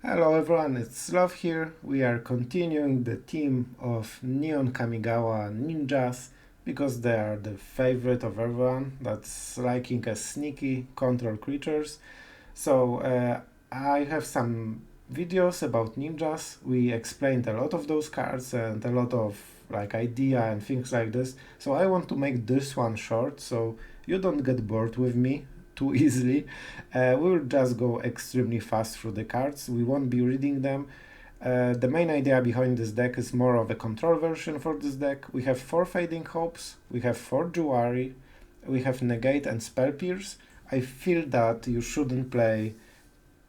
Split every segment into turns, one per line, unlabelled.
Hello everyone, it's Sloth here. We are continuing the theme of Neon Kamigawa ninjas because they are the favorite of everyone that's liking a sneaky control creatures. So I have some videos about ninjas. We explained a lot of those cards and a lot of idea and things like this. So I want to make this one short so you don't get bored with me too easily. We will just go extremely fast through the cards. We won't be reading them. The main idea behind this deck is more of a control version for this deck. We have 4 Fading Hopes, we have 4 Jewelry, we have Negate and Spell Pierce. I feel that you shouldn't play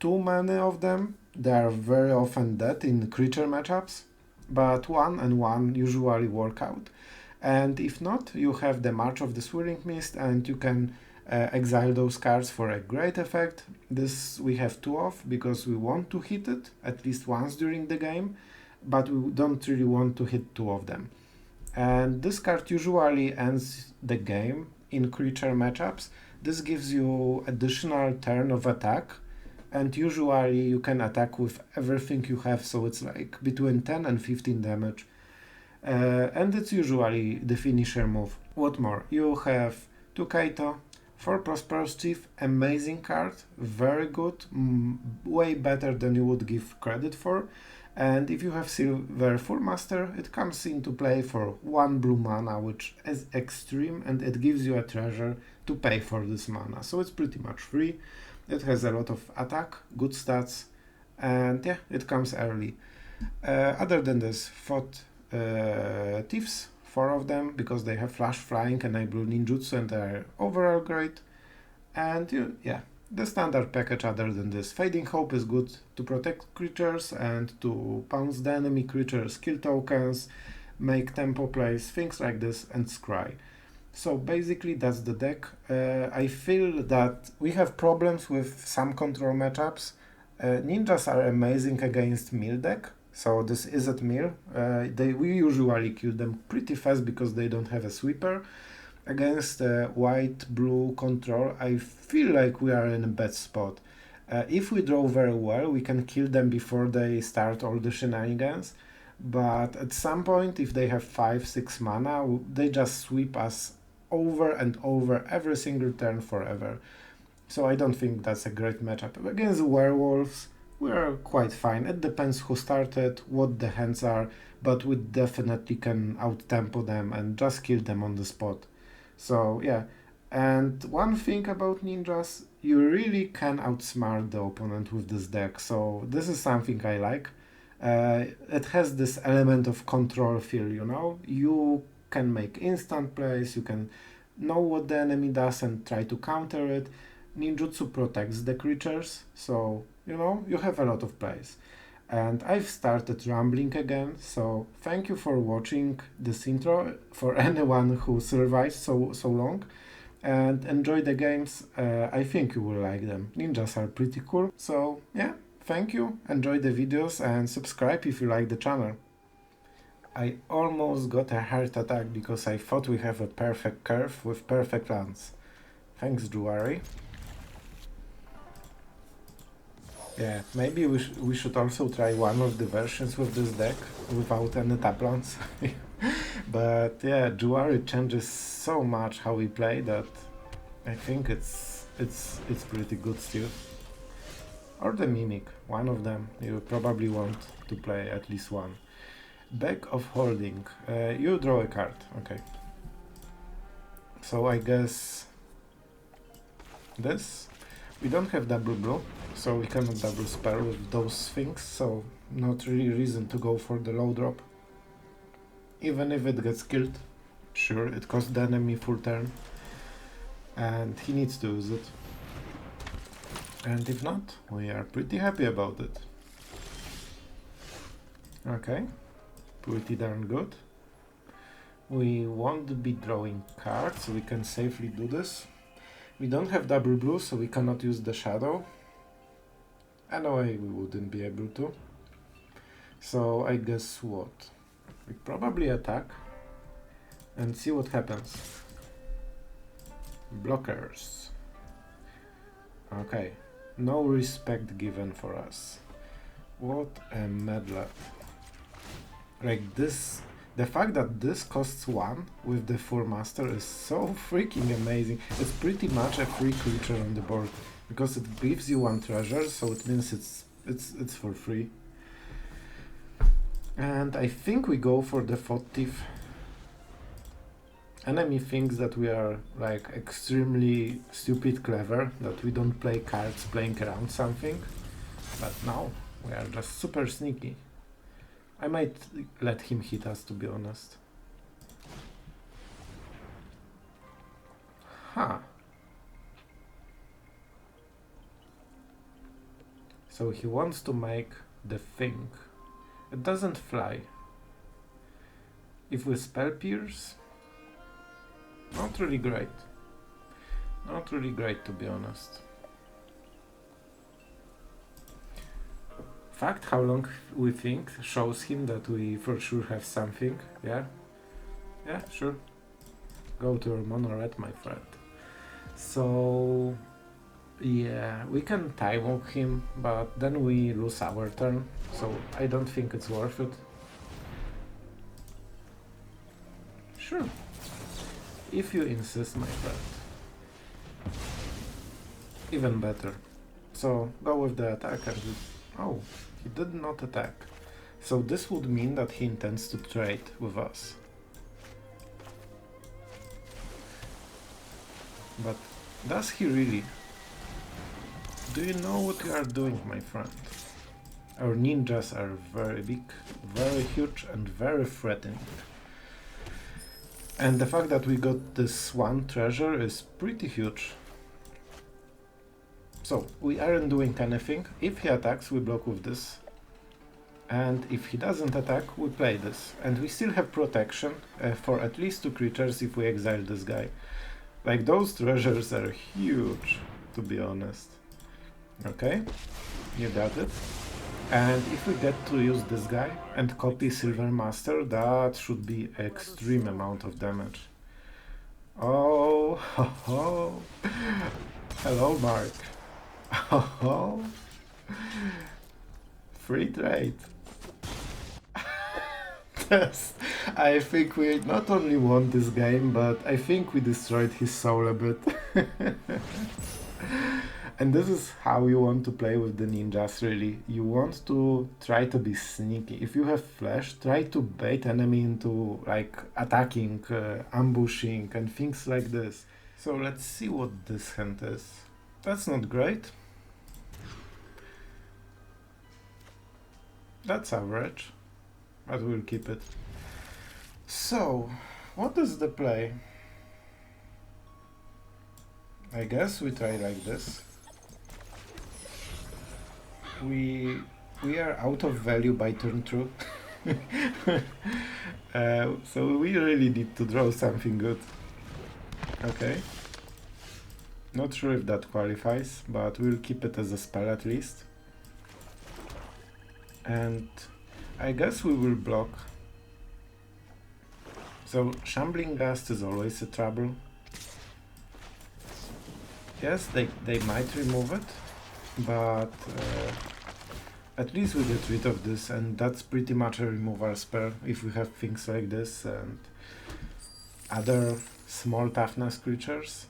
too many of them. They are very often dead in creature matchups, but 1 and 1 usually work out. And if not, you have the March of the Swirling Mist and you can exile those cards for a great effect. This we have 2 of because we want to hit it at least once during the game, but we don't really want to hit 2 of them. And this card usually ends the game in creature matchups. This gives you additional turn of attack, and usually you can attack with everything you have, so it's like between 10 and 15 damage. And it's usually the finisher move. What more? You have 2 Kaito, 4 Prosperous Chief, amazing card, very good, way better than you would give credit for. And if you have Silver Full Master, it comes into play for 1 blue mana, which is extreme, and it gives you a treasure to pay for this mana. So it's pretty much free. It has a lot of attack, good stats, and yeah, it comes early. Other than this, fought Thieves, 4 of them, because they have Flash, Flying, enable Ninjutsu, and they're overall great. And yeah, the standard package other than this. Fading Hope is good to protect creatures and to pounce the enemy creatures, kill tokens, make tempo plays, things like this, and scry. So basically that's the deck. I feel that we have problems with some control matchups. Ninjas are amazing against mill deck. So this is at mill. We usually kill them pretty fast because they don't have a sweeper. Against white-blue control, I feel like we are in a bad spot. If we draw very well, we can kill them before they start all the shenanigans. But at some point, if they have 5-6 mana, they just sweep us over and over every single turn forever. So I don't think that's a great matchup. Against werewolves, we are quite fine. It depends who started, what the hands are, but we definitely can out-tempo them and just kill them on the spot. So yeah, and one thing about ninjas, you really can outsmart the opponent with this deck. So this is something I like. It has this element of control feel, You can make instant plays, you can know what the enemy does and try to counter it. Ninjutsu protects the creatures, so you have a lot of plays. And I've started rambling again, so thank you for watching this intro, for anyone who survived so long, and enjoy the games. I think you will like them. Ninjas are pretty cool, so yeah, thank you, enjoy the videos, and subscribe if you like the channel. I almost got a heart attack because I thought we have a perfect curve with perfect lands. Thanks, Jewelry. Yeah, maybe we should also try one of the versions with this deck without any tap lands. But yeah, Jewelry changes so much how we play that I think it's pretty good still. Or the Mimic, one of them. You probably want to play at least one. Bag of Holding. You draw a card, okay. So I guess this. We don't have double blue, so we cannot double spell with those things, so not really reason to go for the low drop. Even if it gets killed, sure, it costs the enemy full turn, and he needs to use it. And if not, we are pretty happy about it. Okay, pretty darn good. We won't be drawing cards, so we can safely do this. We don't have double blue, so we cannot use the shadow. Anyway, we wouldn't be able to. So I guess what? We probably attack and see what happens. Blockers. Okay, no respect given for us. What a meddler. Like this, the fact that this costs 1 with the 4 master is so freaking amazing. It's pretty much a free creature on the board because it gives you 1 treasure, so it means it's for free. And I think we go for the 40th. Enemy thinks that we are like extremely stupid clever, that we don't play cards playing around something, but no, we are just super sneaky. I might let him hit us, to be honest. Huh. So he wants to make the thing. It doesn't fly. If we spell pierce, not really great. Not really great, to be honest. Fact how long we think shows him that we for sure have something. Yeah? Yeah, sure. Go to your mono red, my friend. So yeah, we can time walk him, but then we lose our turn, so I don't think it's worth it. Sure. If you insist, my friend. Even better. So go with the attack and oh, he did not attack. So this would mean that he intends to trade with us. But does he really? Do you know what you are doing, my friend? Our ninjas are very big, very huge and very threatening. And the fact that we got this 1 treasure is pretty huge. So, we aren't doing anything. If he attacks, we block with this. And if he doesn't attack, we play this. And we still have protection for at least 2 creatures if we exile this guy. Like, those treasures are huge, to be honest. Okay, you got it. And if we get to use this guy and copy Silver Master, that should be extreme amount of damage. Oh, ho, ho. Hello, Mark. Oh, free trade. Yes, I think we not only won this game, but I think we destroyed his soul a bit. And this is how you want to play with the ninjas, really. You want to try to be sneaky. If you have flash, try to bait enemy into like attacking, ambushing and things like this. So let's see what this hand is. That's not great. That's average, but we'll keep it. So, what is the play? I guess we try like this. We are out of value by turn 2. So we really need to draw something good. Okay. Not sure if that qualifies, but we'll keep it as a spell at least. And I guess we will block. So Shambling Gust is always a trouble. Yes, they might remove it, but at least we get rid of this, and that's pretty much a removal spell if we have things like this and other small toughness creatures.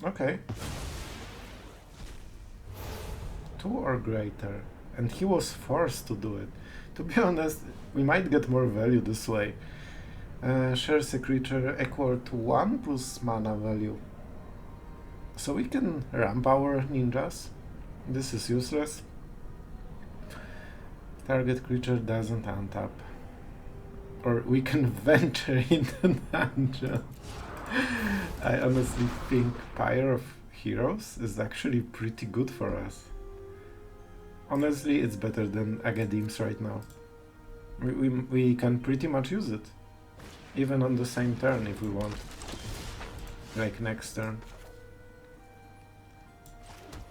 Okay. 2 or greater, and he was forced to do it. To be honest, we might get more value this way. Shares a creature equal to 1 plus mana value. So we can ramp our ninjas. This is useless. Target creature doesn't untap. Or we can venture into dungeon. I honestly think Pyre of Heroes is actually pretty good for us. Honestly, it's better than Agadims right now. We can pretty much use it. Even on the same turn if we want. Like next turn.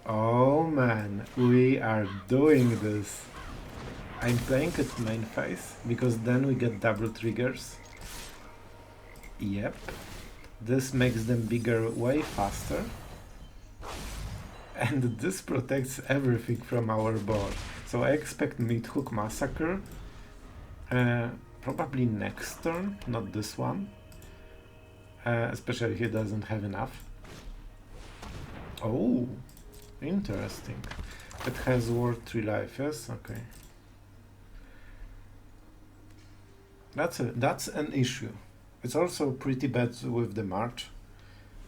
Oh man, we are doing this. I'm playing it main phase, because then we get double triggers. Yep. This makes them bigger way faster. and this protects everything from our board. So I expect Mid-Hook Massacre, probably next turn, not this one, especially he doesn't have enough. Oh, interesting. It has worth 3 life, yes? Okay. That's an issue. It's also pretty bad with the March,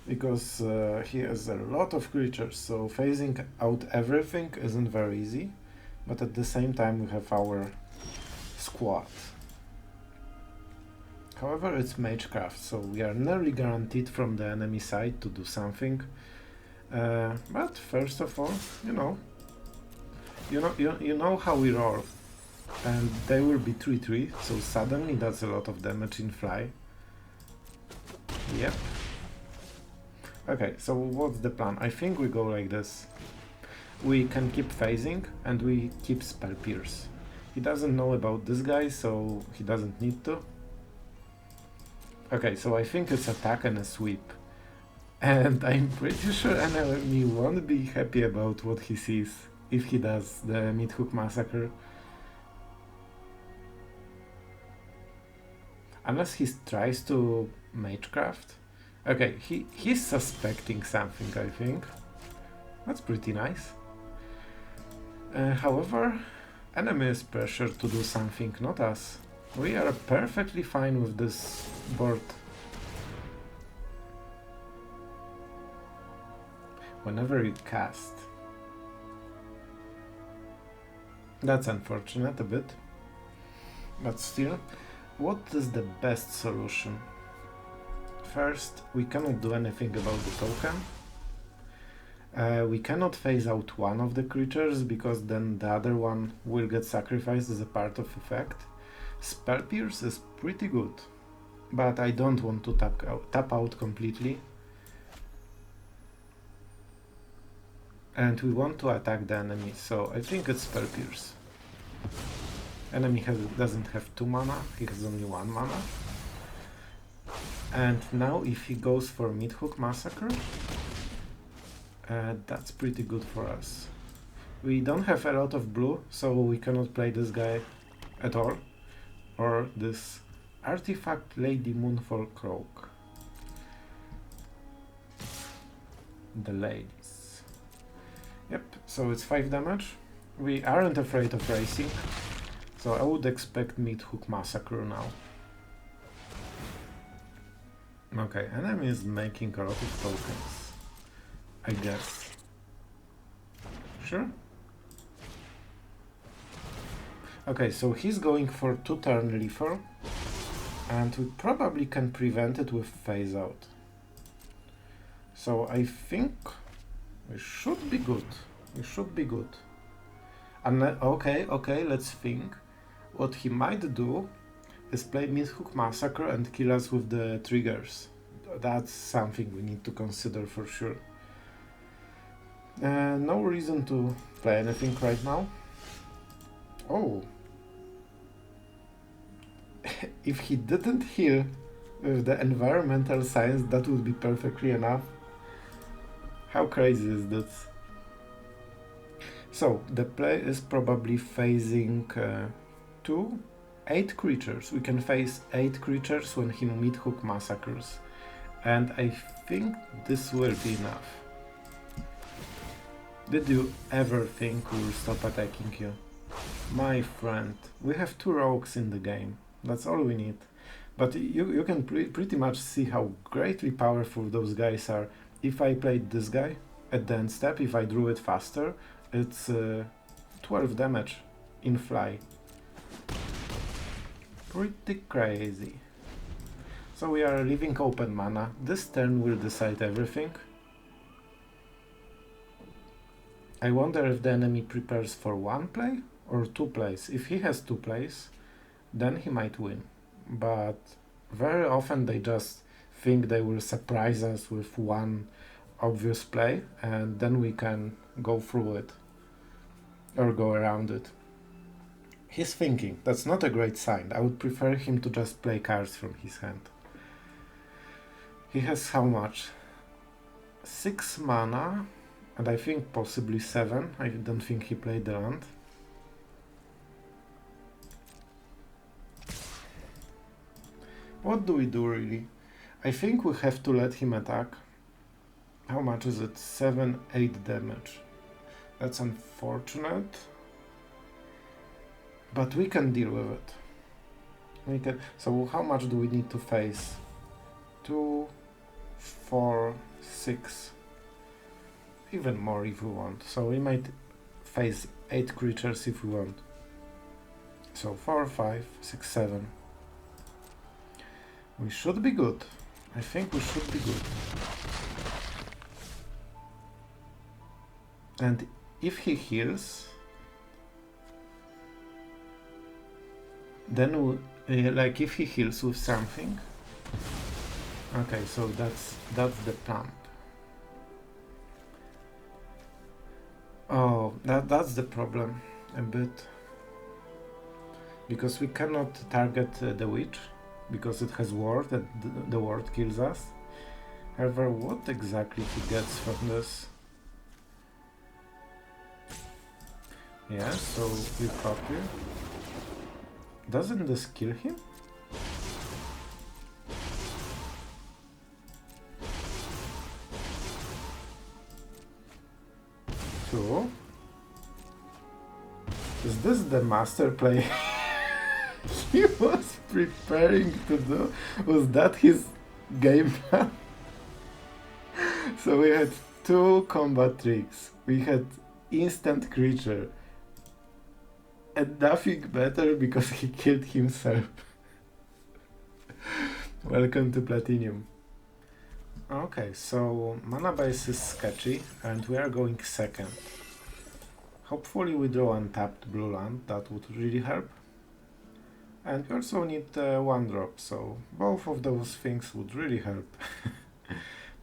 because he has a lot of creatures, so phasing out everything isn't very easy, but at the same time we have our squad. However, it's Magecraft, so we are nearly guaranteed from the enemy side to do something. But first of all, you know how we roll, and they will be 3/3, so suddenly that's a lot of damage in fly. Yep. Okay, so what's the plan? I think we go like this. We can keep phasing, and we keep Spell Pierce. He doesn't know about this guy, so he doesn't need to. Okay, so I think it's attack and a sweep. And I'm pretty sure enemy won't be happy about what he sees if he does the Mid-Hook Massacre. Unless he tries to Magecraft. Okay, he's suspecting something, I think. That's pretty nice. However, enemy is pressured to do something, not us. We are perfectly fine with this board. Whenever you cast. That's unfortunate a bit. But still, what is the best solution? First, we cannot do anything about the token. We cannot phase out one of the creatures, because then the other one will get sacrificed as a part of effect. Spell Pierce is pretty good, but I don't want to tap out completely. And we want to attack the enemy, so I think it's Spell Pierce. Enemy doesn't have 2 mana, he has only 1 mana. And now if he goes for Mid-Hook Massacre, that's pretty good for us. We don't have a lot of blue, so we cannot play this guy at all. Or this Artifact Lady Moonfall Croak. The ladies. Yep, so it's 5 damage. We aren't afraid of racing, so I would expect Mid-Hook Massacre now. Okay, enemy is making a lot of tokens, I guess. Sure? Okay, so he's going for 2-turn lethal, and we probably can prevent it with phase out. So I think we should be good. We should be good. Okay, let's think. What he might do is play Mid-Hook Massacre and kill us with the triggers. That's something we need to consider for sure. No reason to play anything right now. Oh. If he didn't heal with the environmental science, that would be perfectly enough. How crazy is this? So, the play is probably phasing 8 creatures. We can face 8 creatures when he Mid-Hook Massacres. And I think this will be enough. Did you ever think we will stop attacking you? My friend, we have 2 rogues in the game. That's all we need. But you can pretty much see how greatly powerful those guys are. If I played this guy at the end step, if I drew it faster, it's 12 damage in fly. Pretty crazy. So we are leaving open mana. This turn will decide everything. I wonder if the enemy prepares for 1 play or 2 plays. If he has 2 plays, then he might win. But very often they just think they will surprise us with 1 obvious play, and then we can go through it or go around it. He's thinking. That's not a great sign. I would prefer him to just play cards from his hand. He has how much? 6 mana. And I think possibly 7. I don't think he played the land. What do we do really? I think we have to let him attack. How much is it? 7, 8 damage. That's unfortunate. But we can deal with it. We can. So how much do we need to face? 2, 4, 6. Even more if we want. So we might face 8 creatures if we want. So 4, 5, 6, 7. We should be good. I think we should be good. And if he heals, then we, like if he heals with something. Okay, so that's the pump. Oh, that's the problem a bit, because we cannot target the witch because it has ward and the ward kills us. However, what exactly he gets from this? Yeah, so we copy. Doesn't this kill him? Two. Is this the master play he was preparing to do? Was that his game plan? So we had 2 combat tricks. We had instant creature. And nothing better because he killed himself. Welcome to Platinum. Okay, so mana base is sketchy and we are going second. Hopefully we draw untapped blue land, that would really help. And we also need 1 drop, so both of those things would really help.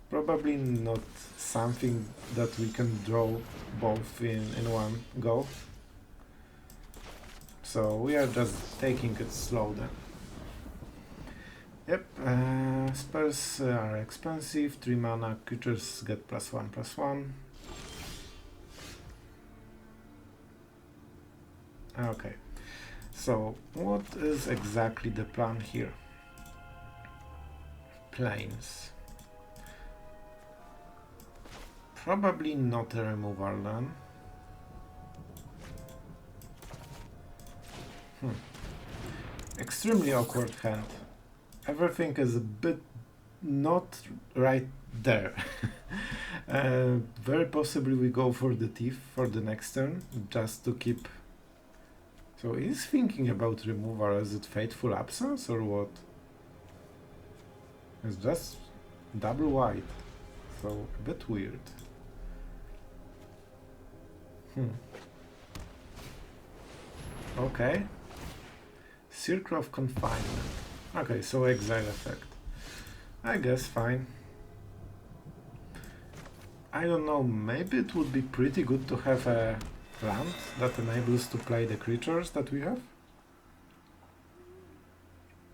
Probably not something that we can draw both in one go. So we are just taking it slow then. Yep, spells are expensive, 3 mana, creatures get +1/+1. Okay, so what is exactly the plan here? Plains. Probably not a removal then. Extremely awkward hand. Everything is a bit not right there. Very possibly we go for the thief for the next turn, just to keep... So he's thinking about removal. Is it Fateful Absence or what? It's just double white, so a bit weird. Okay. Circle of Confinement. Okay, so exile effect. I guess fine. I don't know, maybe it would be pretty good to have a land that enables to play the creatures that we have.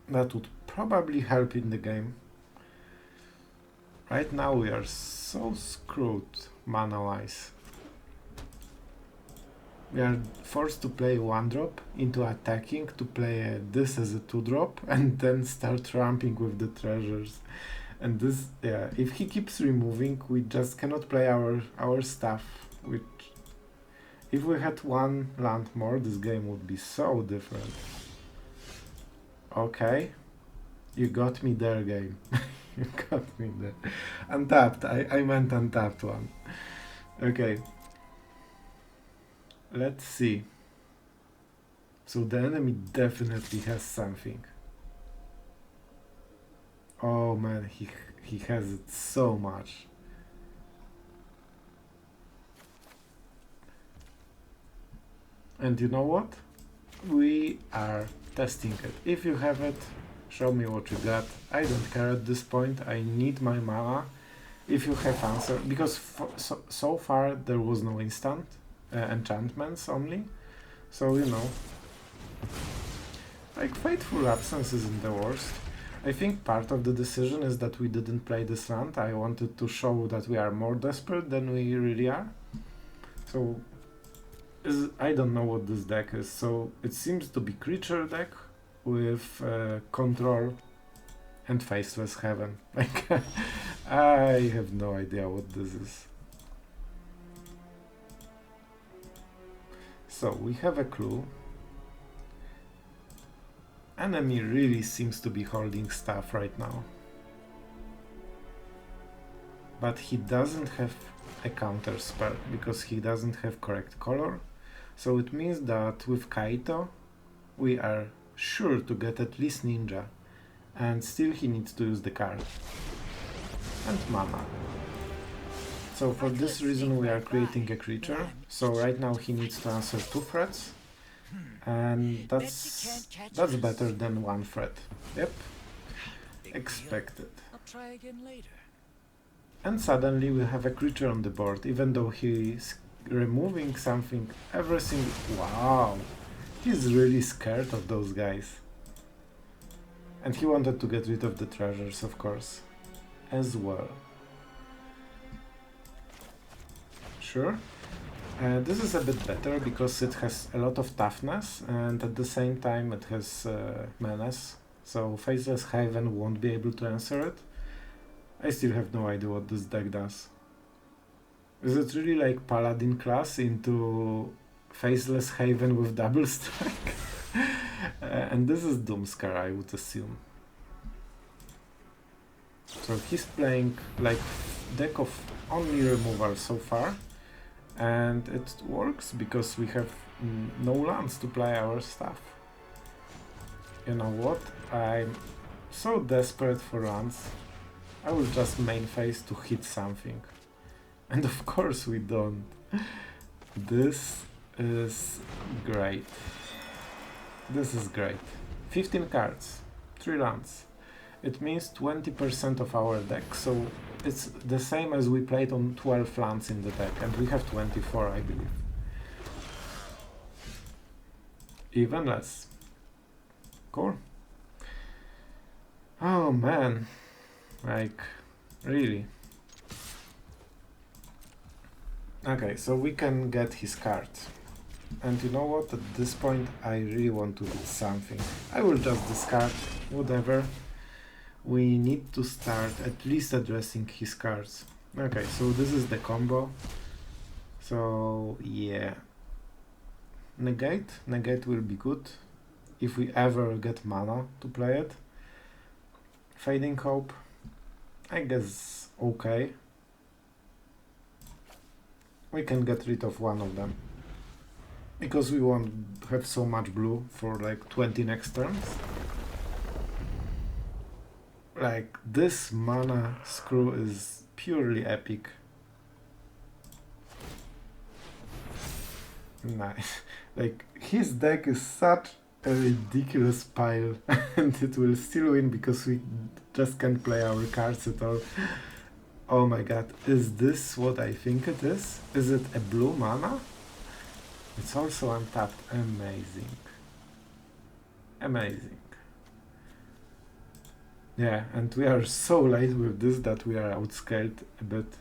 That would probably help in the game. Right now we are so screwed mana-wise. We are forced to play 1 drop into attacking to play this as a 2 drop and then start ramping with the treasures. And this, yeah, if he keeps removing, we just cannot play our stuff, which if we had 1 land more, this game would be so different. Okay, you got me there, game. You got me there. Untapped, I meant untapped one. Okay. Let's see. So the enemy definitely has something. Oh man, he has it so much. And you know what? We are testing it. If you have it, show me what you got. I don't care at this point. I need my mana. If you have answer, because so far there was no instant. Enchantments only, so you know, like Fateful Absence isn't the worst. I think part of the decision is that we didn't play this round. I wanted to show that we are more desperate than we really are. So I don't know what this deck is. So it seems to be creature deck with control and faceless heaven. Like I have no idea what this is. So we have a clue. Enemy really seems to be holding stuff right now. But he doesn't have a counter spell because he doesn't have correct color. So it means that with Kaito we are sure to get at least Ninja, and still he needs to use the card. And mana. So for this reason we are creating a creature. So right now he needs to answer 2 threats. And that's better than 1 threat. Yep. Expected.
I'll try again later.
And suddenly we have a creature on the board, even though he's removing something, everything. Wow, he's really scared of those guys. And he wanted to get rid of the treasures, of course, as well. Sure. This is a bit better because it has a lot of toughness and at the same time it has menace. So Faceless Haven won't be able to answer it. I still have no idea what this deck does. Is it really like Paladin class into Faceless Haven with double strike? And this is Doomskar, I would assume. So he's playing like deck of only removal so far. And it works because we have no lands to play our stuff. You know what? I'm so desperate for lands. I will just main phase to hit something. And of course we don't. This is great. This is great. 15 cards, 3 lands. It means 20% of our deck, so it's the same as we played on 12 lands in the deck, and we have 24, I believe. Even less. Cool. Oh man. Like, really. Okay, so we can get his card. And you know what? At this point, I really want to do something. I will just discard, whatever. We need to start at least addressing his cards. Okay, so this is the combo. So, yeah. Negate. Negate will be good. If we ever get mana to play it. Fading Hope. I guess okay. We can get rid of one of them. Because we won't have so much blue for like 20 next turns. Like, this mana screw is purely epic. Nice. Like, his deck is such a ridiculous pile and it will still win because we just can't play our cards at all. Oh my god, is this what I think it is? Is it a blue mana? It's also untapped. Amazing. Amazing. Yeah, and we are so late with this that we are outscaled a bit.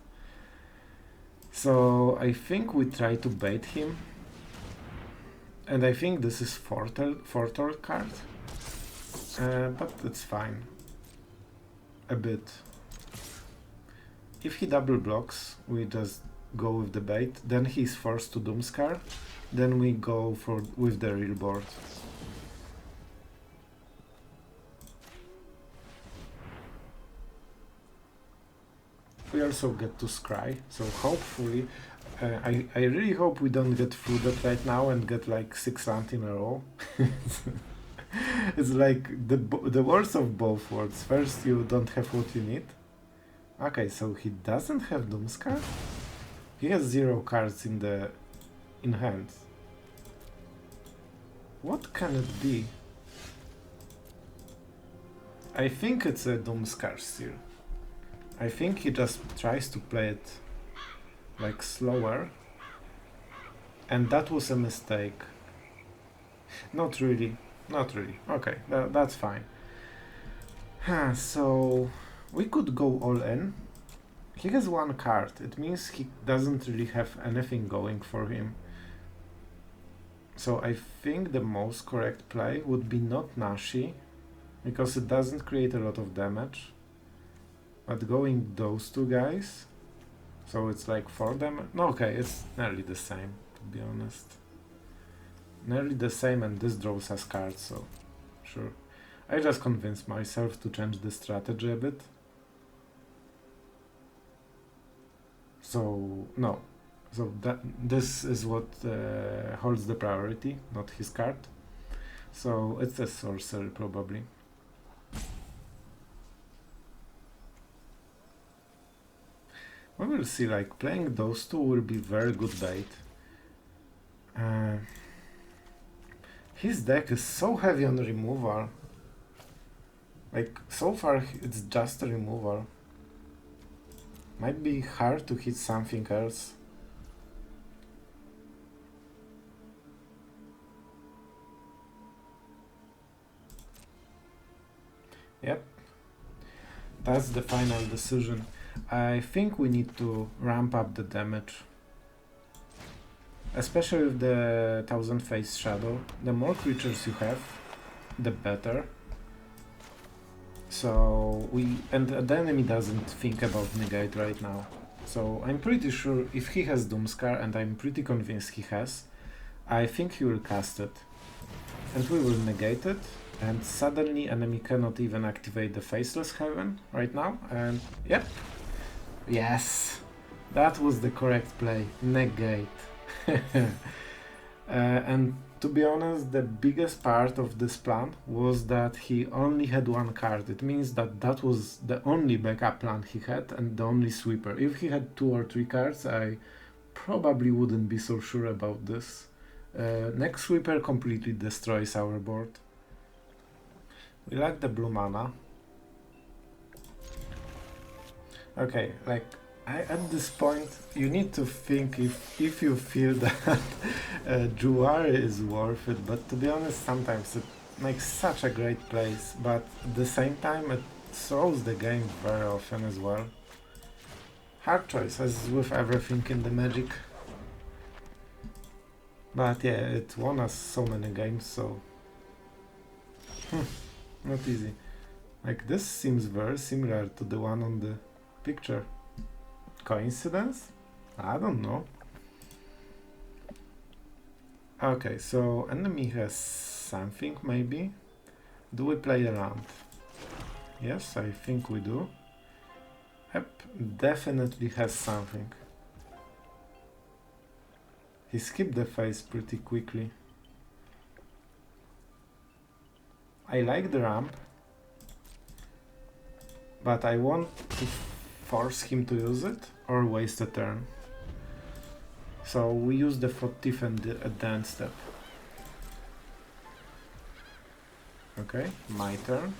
So I think we try to bait him. And I think this is Fortor card. But it's fine. A bit. If he double blocks, we just go with the bait. Then he's forced to Doomskar. Then we go with the real board. We also get to scry, so hopefully, I really hope we don't get flooded right now and get like 6 land in a row. It's like the worst of both worlds. First, you don't have what you need. Okay, so he doesn't have Doomskar? He has 0 cards in hand. What can it be? I think it's a Doomskar still. I think he just tries to play it like slower, and that was a mistake. Not really, not really. Okay, that's fine. So we could go all in. He has one card. It means he doesn't really have anything going for him. So I think the most correct play would be not Nashi, because it doesn't create a lot of damage, but going those two guys. So it's like 4 damage. No, okay, it's nearly the same, to be honest. Nearly the same, and this draws us cards, so sure. I just convinced myself to change the strategy a bit. So, no. So this is what holds the priority, not his card. So it's a sorcery, probably. We will see, like, playing those two will be very good bait. His deck is so heavy on removal. Like, so far it's just a removal. Might be hard to hit something else. Yep. That's the final decision. I think we need to ramp up the damage. Especially with the 1000 Face Shadow. The more creatures you have, the better. So the enemy doesn't think about negate right now. So I'm pretty sure if he has Doomscar, and I'm pretty convinced he has, I think he will cast it. And we will negate it, and suddenly enemy cannot even activate the Faceless Heaven right now, and yep. Yes! That was the correct play. Negate. And to be honest, the biggest part of this plan was that he only had one card. It means that that was the only backup plan he had and the only sweeper. If he had 2 or 3 cards, I probably wouldn't be so sure about this. Next sweeper completely destroys our board. We like the blue mana. Okay, like, at this point, you need to think if you feel that Juari is worth it, but to be honest, sometimes it makes such a great place, but at the same time it throws the game very often as well. Hard choice, as with everything in the Magic. But yeah, it won us so many games, so... not easy. Like, this seems very similar to the one on the picture. Coincidence? I don't know. Okay, so enemy has something, maybe. Do we play around? Yes, I think we do. Yep, definitely has something. He skipped the phase pretty quickly. I like the ramp, but I want to force him to use it or waste a turn. So we use the Fotif and at the end step. Okay, my turn.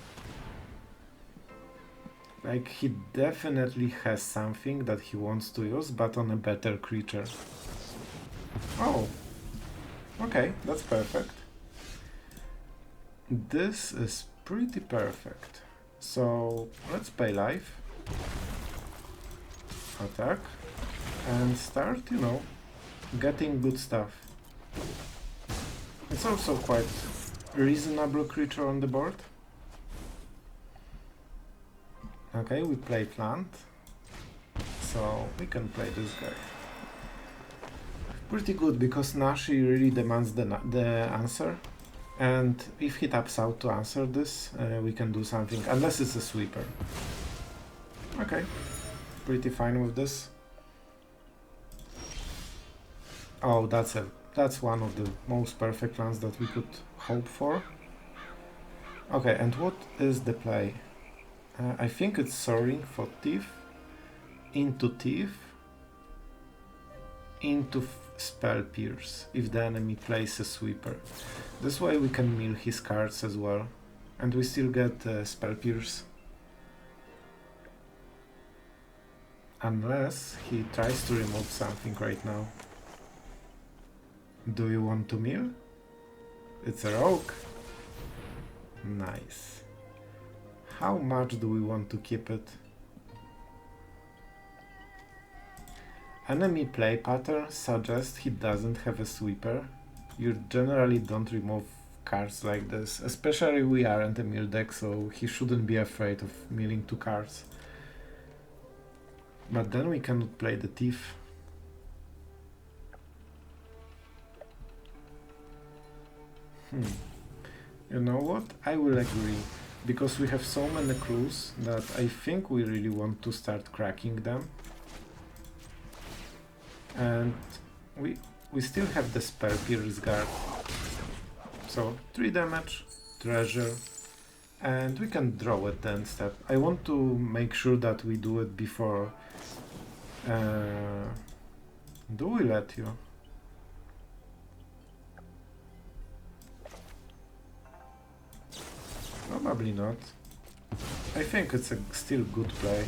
Like, he definitely has something that he wants to use, but on a better creature. Oh, okay, that's perfect. This is pretty perfect. So let's pay life, attack, and start, you know, getting good stuff. It's also quite reasonable creature on the board. Okay, we play plant, so we can play this guy. Pretty good, because Nashi really demands the answer, and if he taps out to answer this, we can do something, unless it's a sweeper. Okay, pretty fine with this. Oh, that's one of the most perfect plans that we could hope for. Okay, and what is the play? I think it's Soaring for Thief, into Thief, into Spell Pierce, if the enemy plays a sweeper. This way we can mill his cards as well, and we still get Spell Pierce. Unless he tries to remove something right now. Do you want to mill? It's a rogue. Nice. how much do we want to keep it? Enemy play pattern suggests he doesn't have a sweeper. You generally don't remove cards like this, especially we aren't a mill deck, so he shouldn't be afraid of milling 2 cards. But then we cannot play the thief. You know what? I will agree, because we have so many clues that I think we really want to start cracking them. And we still have the spell Pierce Guard. So 3 damage, treasure, and we can draw at the end step. I want to make sure that we do it before... do we let you? Probably not. I think it's a still good play.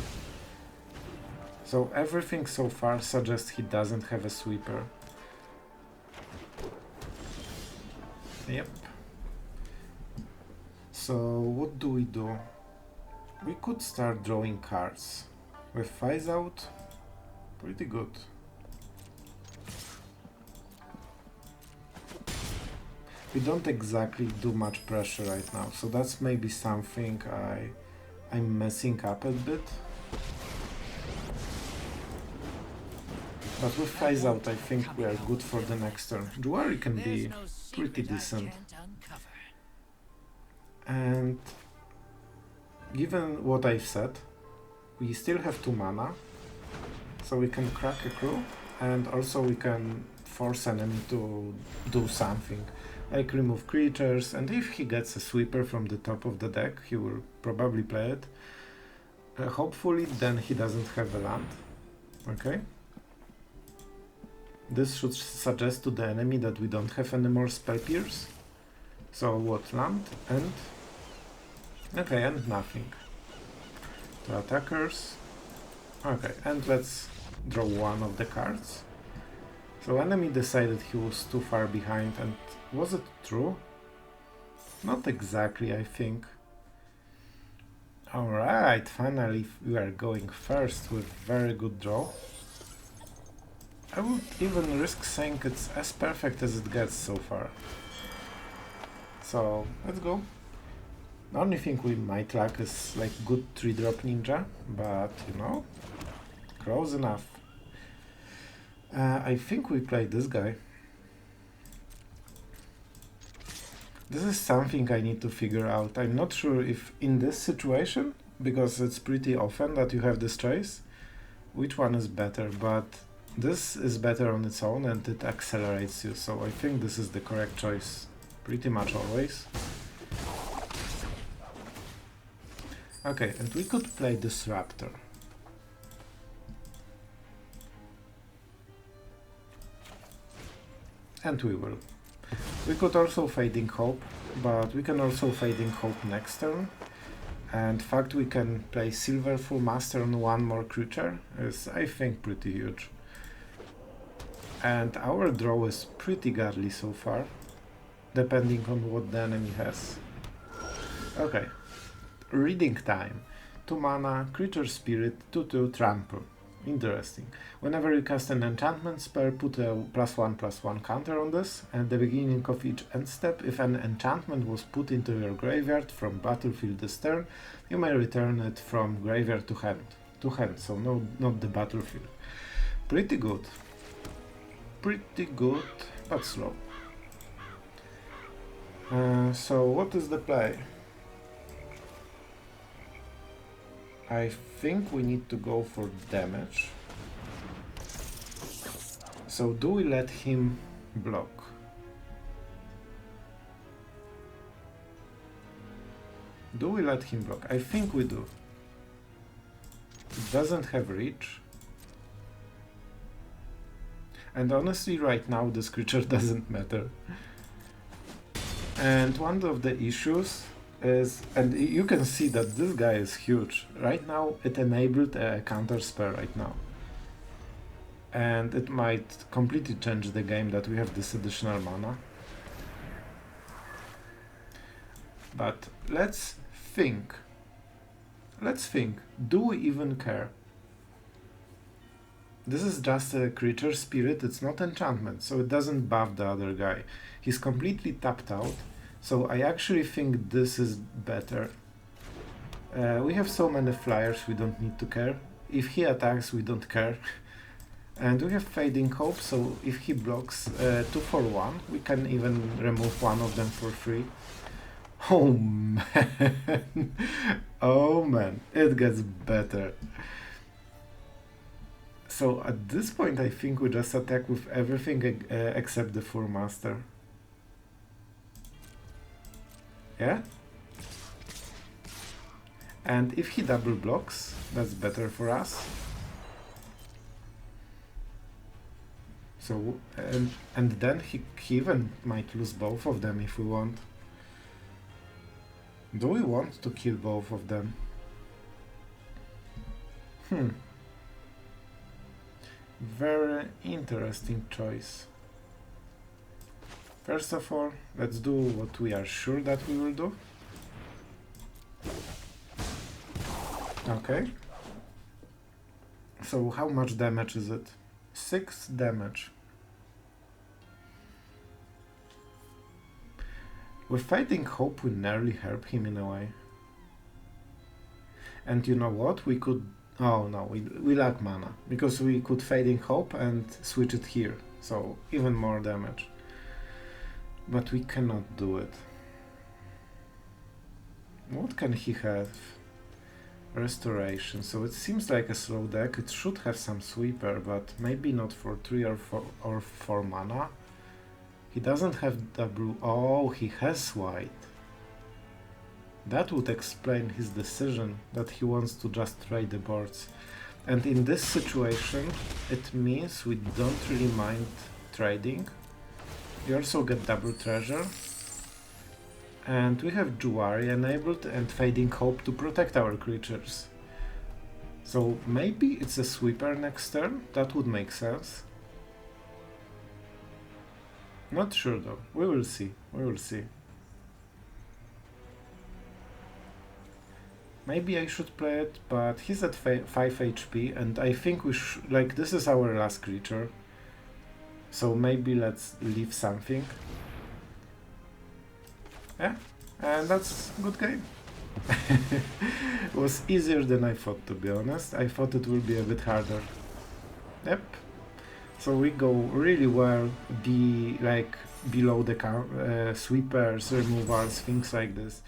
So everything so far suggests he doesn't have a sweeper. Yep. So what do? We could start drawing cards. With Phase Out, pretty good. We don't exactly do much pressure right now, so that's maybe something I'm messing up a bit. But with Phase Out, I think we are good for the next turn. Jewelry can be pretty decent. And given what I've said, we still have 2 mana, so we can crack a crew, and also we can force enemy to do something, like remove creatures, and if he gets a sweeper from the top of the deck, he will probably play it. Hopefully then he doesn't have a land. Okay? This should suggest to the enemy that we don't have any more spell pierce. So what, land and... okay, and nothing. 2 attackers. Okay, and let's draw 1 of the cards. So enemy decided he was too far behind, and was it true? Not exactly, I think. Alright, finally we are going first with very good draw. I would even risk saying it's as perfect as it gets so far. So, let's go. The only thing we might lack is like good 3-drop ninja, but you know, close enough. I think we play this guy. This is something I need to figure out. I'm not sure if in this situation, because it's pretty often that you have this choice, which one is better, but this is better on its own and it accelerates you, so I think this is the correct choice pretty much always. Okay, and we could play Disruptor. And we will. We could also Fading Hope, but we can also Fading Hope next turn. And fact we can play Silverful Master on 1 more creature is, I think, pretty huge. And our draw is pretty godly so far, depending on what the enemy has. Okay, reading time. 2 mana, creature spirit, 2/2, trample. Interesting. Whenever you cast an enchantment spell, put a +1/+1 counter on this. At the beginning of each end step, if an enchantment was put into your graveyard from battlefield this turn, you may return it from graveyard to hand. So no, not the battlefield. Pretty good. Pretty good, but slow. So what is the play? I think we need to go for damage. So do we let him block? Do we let him block? I think we do. It doesn't have reach. And honestly, right now, this creature doesn't matter. And one of the issues is, and you can see that this guy is huge. Right now, it enabled a counter spell right now. And it might completely change the game that we have this additional mana. But let's think. Let's think, do we even care? This is just a creature spirit, it's not enchantment, so it doesn't buff the other guy. He's completely tapped out, so I actually think this is better. We have so many flyers, we don't need to care. If he attacks, we don't care. And we have Fading Hope, so if he blocks 2 for 1, we can even remove one of them for free. Oh man, oh man, it gets better. So at this point I think we just attack with everything except the Four Master. Yeah? And if he double blocks, that's better for us. So, and then he even might lose both of them if we want. Do we want to kill both of them? Very interesting choice. First of all, let's do what we are sure that we will do. Okay. So how much damage is it? 6 damage. With Fading Hope we nearly help him in a way. And you know what? We could... Oh no, we lack mana. Because we could Fading Hope and switch it here. So even more damage. But we cannot do it. What can he have? Restoration. So it seems like a slow deck. It should have some sweeper, but maybe not for 3 or 4 mana. He doesn't have double... Oh, he has white. That would explain his decision that he wants to just trade the boards. And in this situation, it means we don't really mind trading. We also get double treasure. And we have Juari enabled and Fading Hope to protect our creatures. So maybe it's a sweeper next turn? That would make sense. Not sure though. We will see. We will see. Maybe I should play it, but he's at 5 HP and I think we should... Like, this is our last creature. So maybe let's leave something. Yeah, and that's a good game. It was easier than I thought, to be honest. I thought it would be a bit harder. Yep. So we go really well, below the sweepers, removals, things like this.